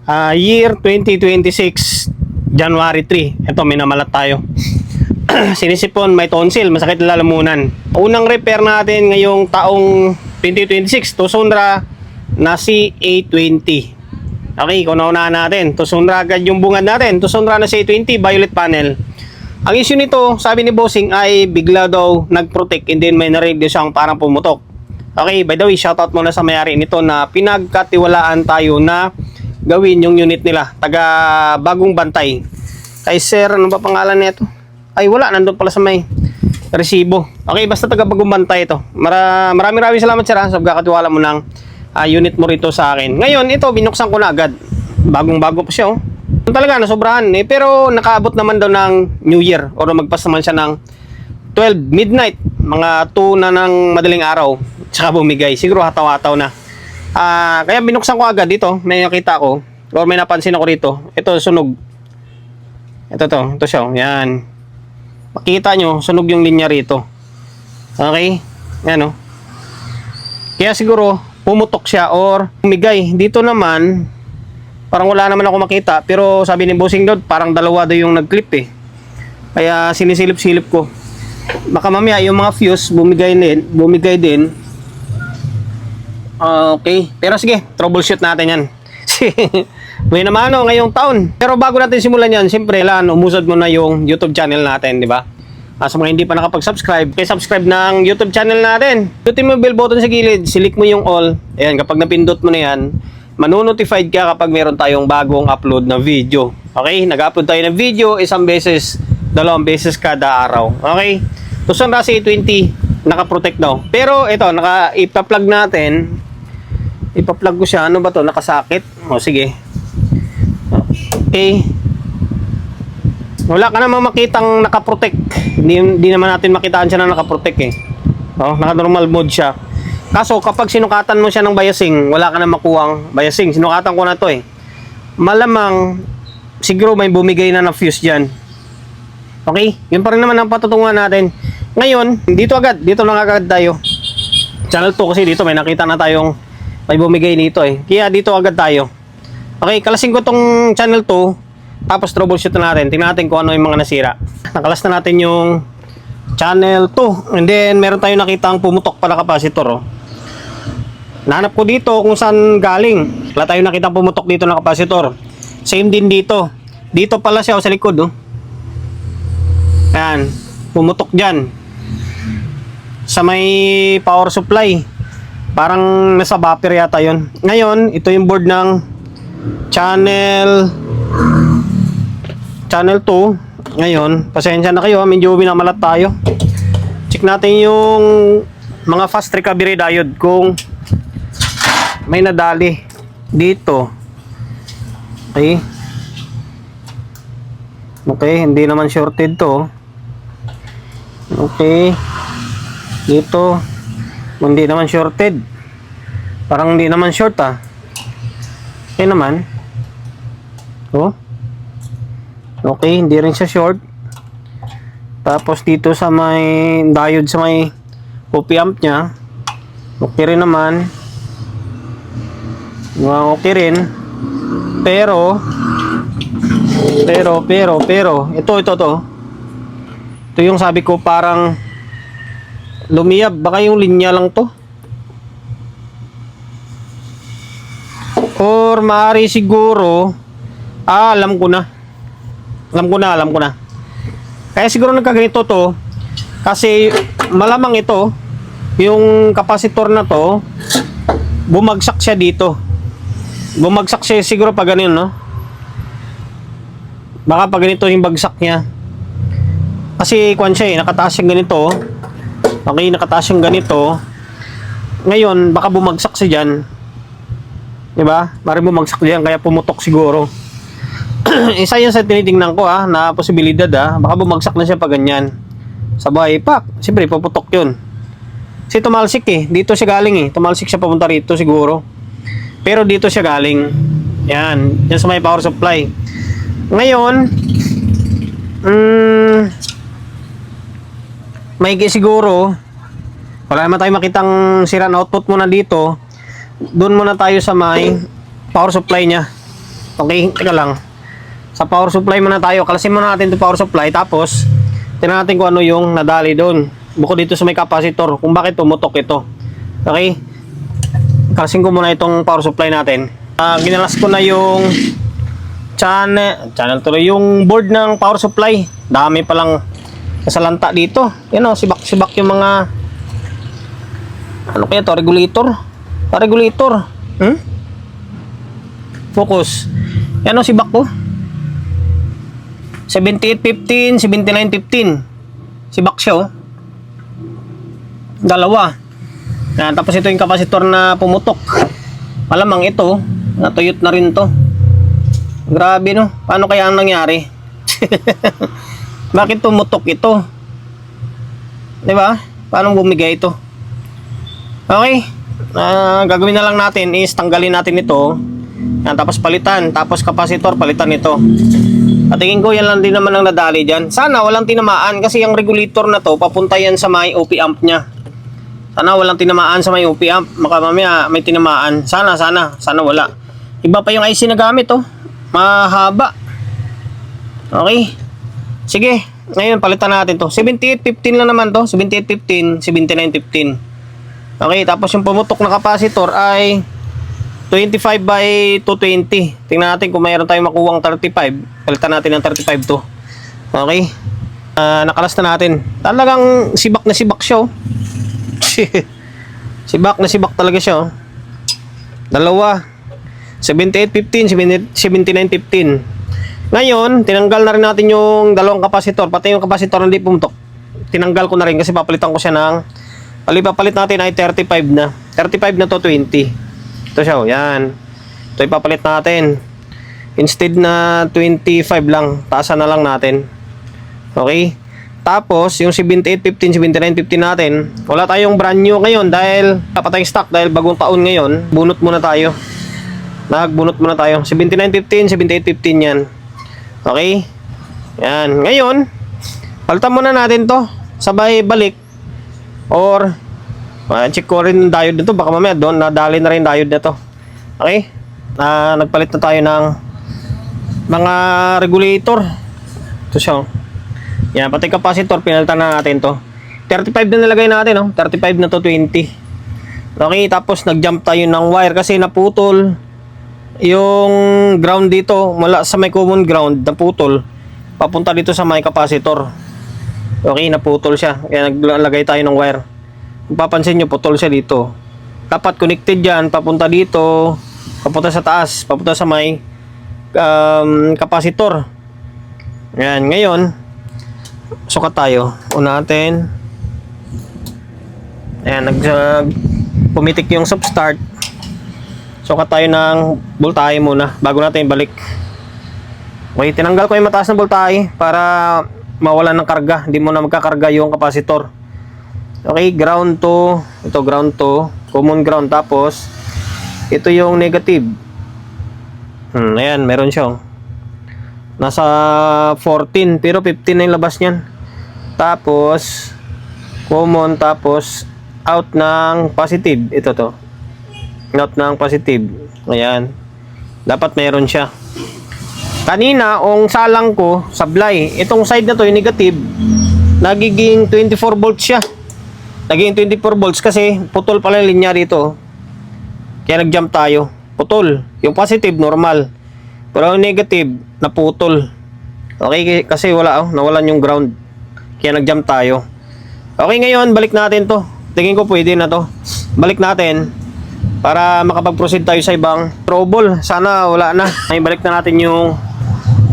Year 2026, January 3. Ito, may namalat tayo. Sinisipon, may tonsil, masakit na lalamunan. Unang repair natin ngayong taong 2026, Tucson-Ra na CA20. Okay, kunauna natin. Tucson-Ra agad yung bungad natin. Tucson-Ra na CA20, violet panel. Ang issue nito, sabi ni Bossing, ay bigla daw nag-protect and then may narinig siyang parang pumutok. Okay, by the way, shoutout muna sa may-ari nito na pinagkatiwalaan tayo na gawin yung unit nila. Taga Bagong Bantay. Kay Sir, ano ba pangalan nito? Ay, wala. Nandun pala sa may resibo. Okay, basta taga Bagong Bantay ito. Maraming salamat, Sir, sa pagkakatiwala mo ng unit mo rito sa akin. Ngayon, ito, binuksan ko na agad. Bagong-bago pa siya, oh. Talaga, nasobrahan eh. Pero nakaabot naman daw ng New Year. O magpas naman siya ng 12 midnight. Mga 2 na ng madaling araw. Tsaka bumigay. Siguro hataw-hataw na. Kaya binuksan ko agad dito. May nakita ko. Or may napansin ako rito. Ito, sunog. Ito siya. Yan. Makikita nyo, sunog yung linya rito. Okay? Yan, oh. Kaya siguro, pumutok siya or bumigay. Dito naman, parang wala naman ako makita. Pero sabi ni Bossing Dod, parang dalawa daw yung nag-clip eh. Kaya sinisilip-silip ko. Baka mamaya yung mga fuse bumigay din. Okay. Pero sige, troubleshoot natin yan. May naman ngayong taon. Pero bago natin simulan yan, siyempre umusad mo na yung YouTube channel natin, di ba? Sa mga hindi pa nakapag-subscribe, subscribe ng YouTube channel natin. Pindutin mo yung bell button sa gilid, select mo yung all. Ayan, kapag napindot mo na yan, manonotified ka kapag meron tayong bagong upload na video. Okay? Nag-upload tayo ng video isang beses, 2 beses kada araw. Okay? Tucson-Ra CA20, naka-protect daw. Pero ito, ipa-plug natin. Ipa-plug ko siya. Ano ba to? Nakasakit. O, sige. Okay. Wala ka naman makitang naka-protect. Hindi naman natin makitaan siya na naka-protect eh. Naka-normal mode siya. Kaso kapag sinukatan mo siya ng biasing, wala ka na makuhang biasing. Sinukatan ko na to eh. Malamang siguro may bumigay na ng fuse dyan. Okay? Yun pa rin naman ang patutungan natin. Ngayon, dito lang agad tayo. Channel 2 kasi dito may nakita na tayong may bumigay dito eh. Kaya dito agad tayo. Okay, kalasing ko tong channel 2. Tapos troubleshoot na natin. Tingnan natin kung ano yung mga nasira. Nakalas na natin yung channel 2. And then meron tayong nakitang pumutok pala capacitor. Nahanap ko dito kung saan galing. Wala tayong nakitang pumutok dito na capacitor. Same din dito. Dito pala siya sa likod. Ayan. Pumutok dyan. Sa may power supply. Parang nasa buffer yata yun. Ngayon, ito yung board ng channel 2. Ngayon, pasensya na kayo, medyo binamalat tayo. Check natin yung mga fast recovery diode kung may nadali dito. Okay, hindi naman shorted to. Okay. Dito, hindi naman shorted. Parang hindi naman short Okay naman. Okay, hindi rin siya short. Tapos dito sa may diode sa may op amp nya, okay rin naman. Okay rin. Pero ito yung sabi ko parang lumiyab. Baka yung linya lang to. Or maaari siguro alam ko na. Kaya siguro nagkaganito to kasi malamang ito yung capacitor na to bumagsak siya dito. Bumagsak siya siguro pag ganun, no? Baka pag ganito yung bagsak niya. Kasi kwan siya nakataas yung ganito. Okay, nakataas yung ganito. Ngayon, baka bumagsak siya dyan. Diba? Maring bumagsak diyan kaya pumutok siguro. Isa yun sa tinitingnan ko na posibilidad baka bumagsak na siya pag ganyan. Sabay pak, siyempre puputok yun. Kasi tumalsik dito siya galing tumalsik siya papunta rito siguro. Pero dito siya galing. Yan sa may power supply. Ngayon, may siguro wala naman tayo makitang sira na output muna dito. Doon muna tayo sa may power supply niya. Okay, teka lang. Sa power supply muna tayo. Kalasin muna natin itong power supply. Tapos, tingnan natin kung ano yung nadali doon. Bukod dito sa may capacitor. Kung bakit pumutok ito. Okay? Kalasin ko muna itong power supply natin. Ginalas ko na yung channel tuloy. Yung board ng power supply. Dami palang kasalanta dito. Yan o, sibak-sibak yung mga ano kaya to? Regulator? Regulator. Focus. Yan o, sibak ko. 7815, 7915. Sibak siya oh. Dalawa. Yan, tapos ito yung kapasitor na pumutok. Malamang ito, natuyot na rin to. Grabe no. Paano kaya ang nangyari? Bakit pumutok ito? 'Di ba? Paano bumigay ito? Okay. Gagawin na lang natin is tanggalin natin ito. Yan, tapos palitan. Tapos kapasitor, palitan ito. At tingin ko yan lang din naman ang nadali dyan. Sana walang tinamaan kasi yung regulator na to papunta yan sa may OP amp nya. Sana walang tinamaan sa may OP amp. Maka mamaya may tinamaan. Sana wala. Iba pa yung IC na gamit oh. Mahaba. Okay. Sige. Ngayon palitan natin to. 7815 lang naman to. 7815, 7915. Okay. Tapos yung pumutok na kapasitor ay 25 by 220. Tingnan natin kung mayroon tayong makuwang 35. Palitan natin ng 35 to. Okay. Nakalas na natin. Talagang sibak na sibak siya oh. Sibak na sibak talaga siya oh. Dalawa. 7815, 7915. Ngayon, tinanggal na rin natin yung dalawang kapasitor. Pati yung kapasitor na hindi pumutok. Tinanggal ko na rin kasi papalitan ko siya ng palit natin ay 35 na. 35 na to 20. Ito siya, oh, yan. Ito ipapalit natin. Instead na 25 lang, taasan na lang natin. Okay? Tapos, yung 7815, 7915 natin, wala tayong brand new ngayon dahil dapat tayong stock dahil bagong taon ngayon. Bunot muna tayo. Nagbunot muna tayo. 7915, 7815 yan. Okay? Yan. Ngayon, palitan muna natin to. Sabay balik. Or check ko rin yung diode nito. Baka mamaya doon nadali na rin diode na to. Okay? Nagpalit na tayo ng mga regulator. Ito siya. Yan, pati capacitor pinalitan na natin to. 35 na nilagay natin, no? 35 na to 20. Okay, tapos nag-jump tayo ng wire kasi naputol yung ground dito. Mula sa may common ground, naputol. Papunta dito sa may capacitor. Okay, naputol siya. Kaya naglagay tayo ng wire. Kung papansin nyo, putol siya dito. Dapat connected yan, papunta dito, papunta sa taas, papunta sa may kapasitor. Yan, ngayon, sukat tayo. Una natin. Ayan, pumitik yung stop start. Sukat tayo ng voltahe muna, bago natin balik. Okay, tinanggal ko yung mataas na voltahe para mawalan ng karga. Hindi mo na magkakarga yung kapasitor. Okay, ground to, ito ground to, common ground, tapos ito yung negative. Ayan, meron siya. Nasa 14, pero 15 na yung labas niyan. Tapos common, tapos out ng positive. Ito to. Out ng positive. Ayan. Dapat meron siya. Kanina, ang salang ko, sablay. Itong side na to, yung negative, nagiging 24 volts siya. Naging 24 volts kasi putol pala yung linya dito. Kaya nag-jump tayo. Putol. Yung positive, normal. Pero yung negative, naputol. Okay, kasi wala, nawalan yung ground. Kaya nag-jump tayo. Okay, ngayon, balik natin to. Tingin ko pwede na to. Balik natin para makapag-proceed tayo sa ibang trouble. Sana wala na. Ay, balik na natin yung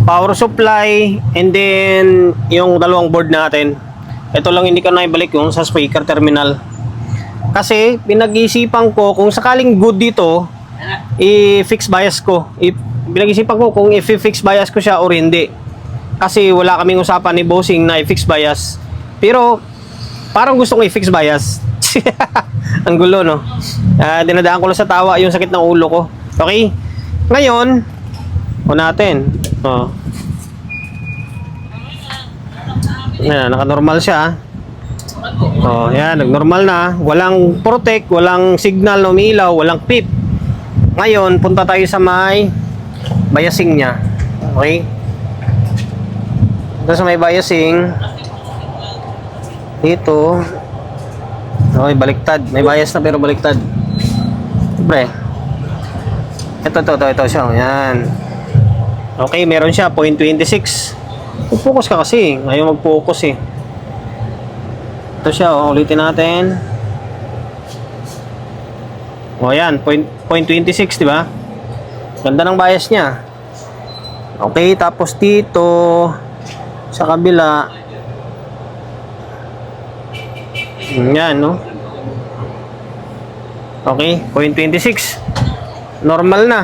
power supply and then yung dalawang board natin. Ito lang hindi ko na ibalik yung sa speaker terminal. Kasi pinag-iisipan ko kung sakaling good dito, i-fix bias ko. Pinag-iisipan ko kung i-fix bias ko siya or hindi. Kasi wala kaming usapan ni bossing na i-fix bias. Pero parang gusto kong i-fix bias. Ang gulo, no? Dinadaan ko lang sa tawa yung sakit ng ulo ko. Okay? Ngayon, natin. Yan, naka-normal siya. Yan, nag-normal na. Walang protect, walang signal na umilaw, walang pip. Ngayon, punta tayo sa may biasing niya. Okay? Ito sa may biasing. Dito. Okay, baliktad. May bias na pero baliktad. Siyempre. Ito siya. Yan. Okay, meron siya. 0.26. Mag-focus ka kasi. Ngayon mag-focus eh. Ito siya. Ulitin natin. O yan. 0.26, diba? Ganda ng bias niya. Okay, tapos dito sa kabila. Yan, no? Okay, 0.26. Normal na.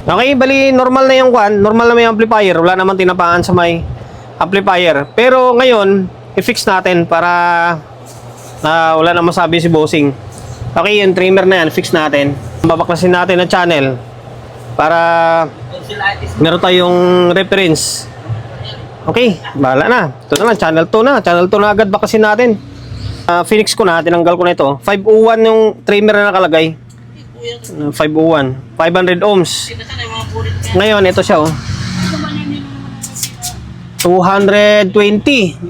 Okay, bali normal na yung kwan. Normal na may amplifier. Wala naman tinapaan sa may amplifier. Pero ngayon, i-fix natin para wala na masabi si bossing. Okay, yung trimmer na yan, fix natin. Babaklasin natin ang channel para meron tayong reference. Okay, bahala na. Ito na lang, channel 2 na. Channel 2 na agad baklasin natin. Phoenix ko na, tinanggal ko na ito. 501 yung trimmer na nakalagay. 501. 500 ohms. Ngayon, ito siya, oh. 220.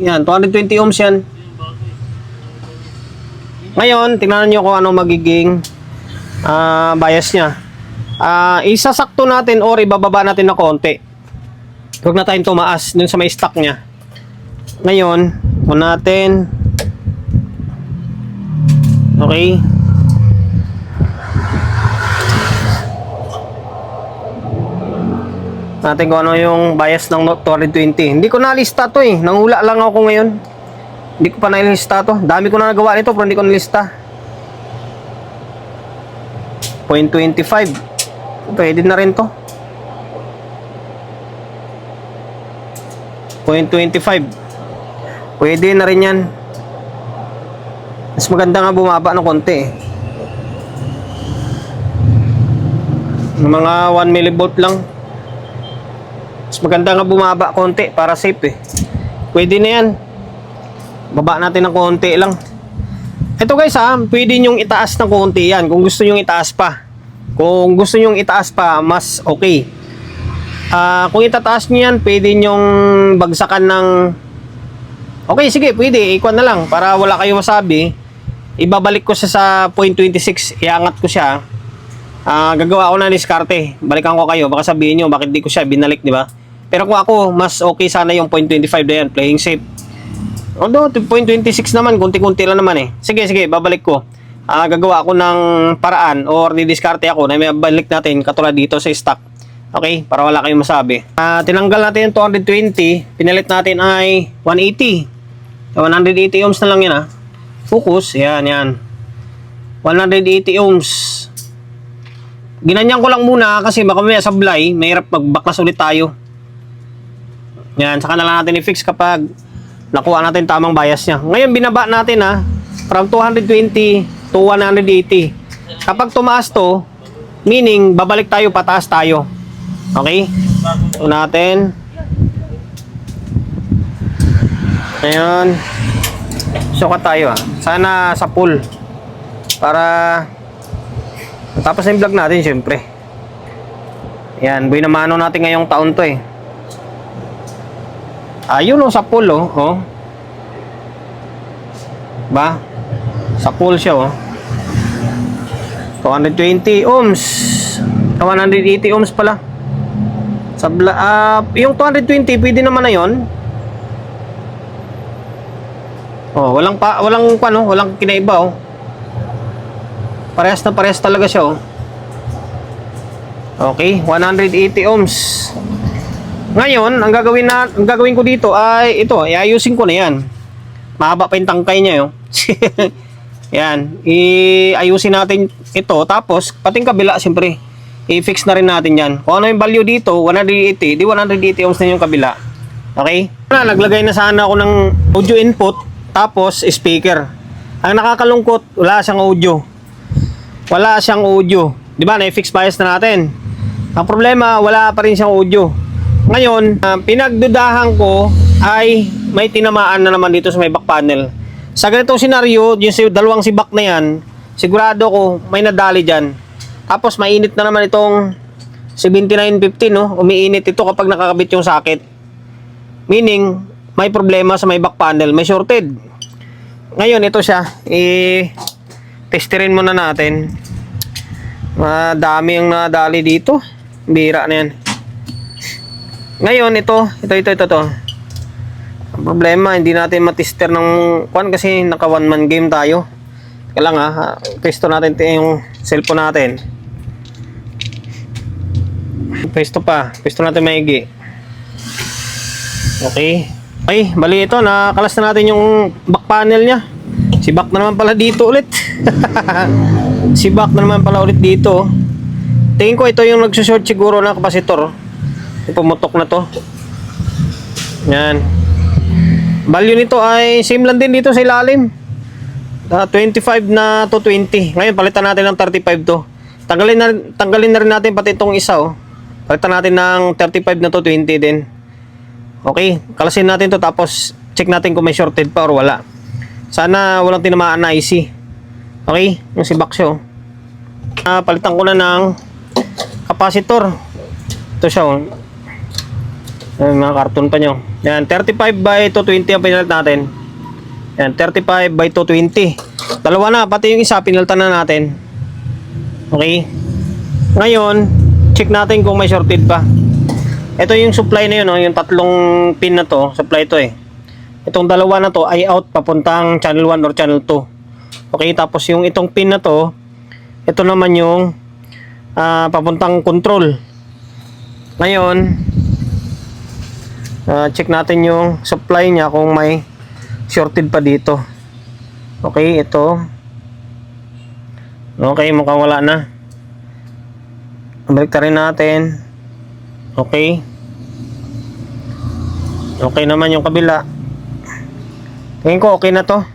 Yan, 220 ohms yan. Ngayon, tingnan nyo kung ano magiging bias niya. Isasakto natin or ibababa natin na konti. Huwag na tayong tumaas dun sa may stock niya. Ngayon, kung natin. Okay. Natin kung ano yung bias ng 220. Hindi ko nalista to eh. Nangula lang ako ngayon. Hindi ko pa nalista to. Dami ko na nagawa nito pero hindi ko nalista. 0.25. Pwede na rin to. 0.25. Pwede na rin yan. Mas maganda nga bumaba ng konti eh. Mga 1 millivolt lang. Mas maganda nga bumaba konti para safe eh. Pwede na yan. Baba natin ng konti lang. Ito guys pwede nyong itaas ng konti yan. Kung gusto nyong itaas pa. Kung gusto nyong itaas pa, mas okay. Kung itataas nyo yan, pwede nyong bagsakan ng... Okay, sige, pwede. Ikuan na lang. Para wala kayo masabi. Ibabalik ko siya sa 0.26. Iangat ko siya. Gagawa ako na diskarte. Balikan ko kayo. Baka sabihin nyo, bakit di ko siya binalik, di ba? Pero kung ako, mas okay sana yung 0.25 na yan. Playing safe. Although, 0.26 naman. Kunti-kunti lang naman eh. Sige, babalik ko. Gagawa ako ng paraan or didiskarte ako na may balik natin katulad dito sa stock. Okay, para wala kayong masabi. Tinanggal natin yung 220, pinalit natin ay 180. 180 ohms na lang yan Focus, yan. 180 ohms. Ginanyan ko lang muna kasi baka may sablay, mahirap magbaklas ulit tayo. Yan, saka na lang natin i-fix kapag nakuha natin tamang bias niya. Ngayon binaba natin from 220 to 180. Kapag tumaas to, meaning babalik tayo, pataas tayo. Okay? Ito natin. Ngayon, sukat tayo Sana sa pool. Para tapos na yung vlog natin syempre. Yan, buhay na mano natin ngayong taon to eh. Ayun sa pool oh. Ba? Sa pool siya 220 ohms. 180 ohms pala. Yung 220 pwede naman na yon. Walang kinaiba Parehas na parehas talaga siya Okay, 180 ohms. Ngayon, ang gagawin ko dito ay ito, iayusin ko na yan. Mahaba pa yung tangkay niya Yan, iayusin natin ito tapos pating kabila siyempre. I-fix na rin natin yan. Kung ano yung value dito, 180, di 180 ohms na yung kabila. Okay? Naglagay na sana ako ng audio input, tapos speaker. Ang nakakalungkot, wala siyang audio. Di ba, na-fix bias na natin. Ang problema, wala pa rin siyang audio. Ngayon, pinagdudahan ko ay may tinamaan na naman dito sa may back panel. Sa ganitong senaryo, yung dalawang sibak na yan, sigurado ko may nadali dyan. Tapos mainit na naman itong 7950, no? Umiinit ito kapag nakakabit yung socket. Meaning, may problema sa may back panel, may shorted. Ngayon, ito siya. Testerin muna natin. Madami ang nadali dito. Bira na yan. Ngayon, ito. Ang problema, hindi natin matester ng kwan kasi naka one man game tayo. Kaya lang testo natin yung cellphone natin. Pesto natin maigi. Okay. Ay, bali ito, nakalas na natin yung back panel niya. Si back na naman pala dito ulit. Si back na naman pala ulit dito. Tingin ko ito yung nagsushort siguro ng kapasitor. Yung pumutok na to. Yan. Value nito ay same lang din dito sa ilalim. 25 na to 20. Ngayon, palitan natin ng 35 to. Tanggalin na rin natin pati itong isa, oh. Palitan natin ng 35 na to 20 din. Okay, kalasin natin to tapos check natin kung may shorted pa or wala. Sana walang tinamaan na IC. Okay, yung si Baxio. Palitan ko na ng capacitor. Ito siya, oh. Yan, mga karton pa nyo. Yan, 35 by 220 ang pinalit natin. Yan, 35 by 220. Dalawa na, pati yung isa pinalitan na natin. Okay. Ngayon, check natin kung may shorted pa. Ito yung supply na yun, oh, yung tatlong pin na to, supply to eh. Itong dalawa na to ay out papuntang channel 1 or channel 2. Okay, tapos yung itong pin na to, ito naman yung papuntang control. Ngayon, check natin yung supply niya kung may shorted pa dito. Okay, ito. Okay, mukhang wala na. Balik rin natin. Okay. Okay naman yung kabila. Tingin ko okay na to.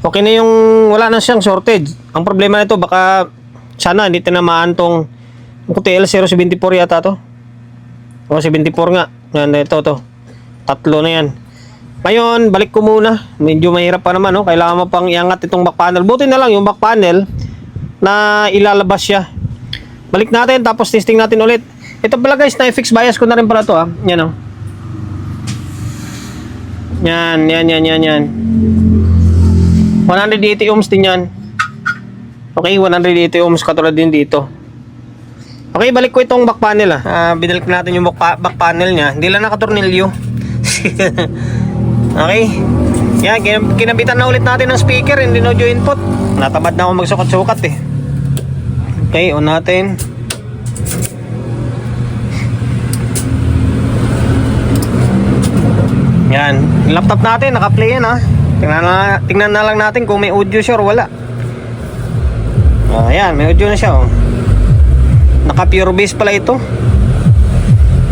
Okay na yung wala na siyang shortage. Ang problema nito baka sana hindi tinamaan tong TL074 yata to. O 74 nga. Yan, ito to. Tatlo na yan. Ngayon, balik ko muna. Medyo mahirap pa naman, no? Kailangan mo pang iangat itong back panel. Buti na lang yung back panel na ilalabas siya. Balik natin tapos testing natin ulit. Ito pala guys, na-fix bias ko na rin pala to, ha. Yan, oh. Yan. 180 ohms din yan. Okay, 180 ohms katulad din dito. Okay, balik ko itong back panel, ha. Binalik natin yung back panel niya. Hindi lang nakatornilyo. Okay. Yan, kinabitan na ulit natin ng speaker, hindi audio input. Natamad na ako magsukat-sukat eh. Okay, on natin. Yan, yung laptop natin naka-play yan, ha. Tingnan na lang natin kung may audio siya or wala. Ayan, may audio na siya, oh. Naka pure bass pala ito.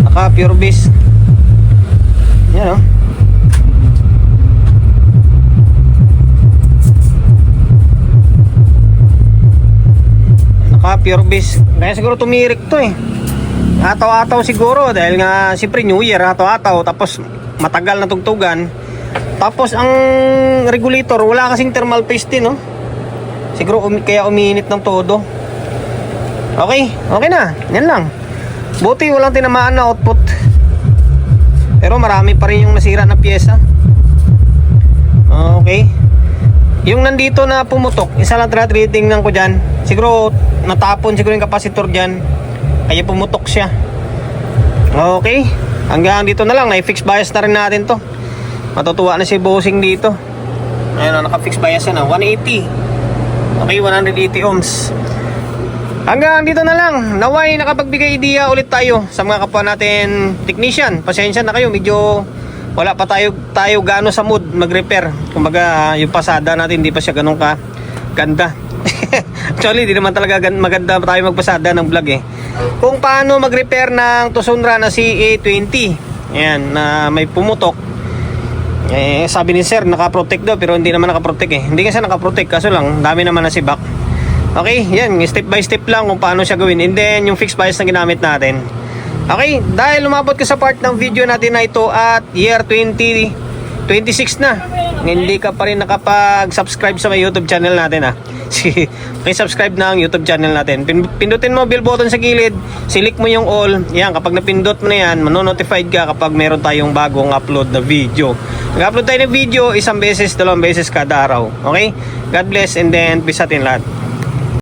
Naka pure bass. Yan, oh. Naka pure bass. Kaya siguro tumirik to eh. Ataw-ataw siguro dahil nga siyempre New Year, ataw-ataw tapos matagal na tugtugan. Tapos ang regulator wala kasing thermal paste din, no? Siguro kaya umiinit ng todo. Okay na. Yan lang. Buti walang tinamaan na output. Pero marami pa rin yung nasira na pyesa. Okay. Yung nandito na pumutok, isa lang tinitingnan ko dyan. Siguro natapon siguro yung kapasitor dyan. Kaya pumutok siya. Okay. Hanggang dito na lang. Na-fix bias na rin natin to. Matutuwa na si bossing dito. Ayun, naka-fix bias yan, 180. Okay, 180 ohms. Hanggang dito na lang. Naway nakapagbigay idea ulit tayo sa mga kapwa natin technician. Pasensya na kayo, medyo wala pa tayo gaano sa mood mag-repair. Kumbaga, yung pasada natin hindi pa siya ganun ka ganda. Actually, hindi naman talaga maganda tayo magpasada ng vlog eh. Kung paano mag-repair ng Tucson na CA20. Ayan, na may pumutok. Sabi ni sir, naka-protect daw, pero hindi naman naka-protect eh. Hindi kasi naka-protect, kaso lang, dami naman na si back. Okay, yan, step by step lang kung paano siya gawin. And then, yung fixed bias na ginamit natin. Okay, dahil lumabot ka sa part ng video natin na ito at year 2026 na, hindi ka pa rin nakapag-subscribe sa my YouTube channel natin, ha. subscribe na ang YouTube channel natin. Pindutin mo bell button sa gilid, select mo yung all. Yan, kapag napindot mo na yan, manonotified ka kapag meron tayong bagong upload na video. Nag-upload tayo ng video isang beses, dalawang beses kada araw. Okay? God bless and then peace atin lahat.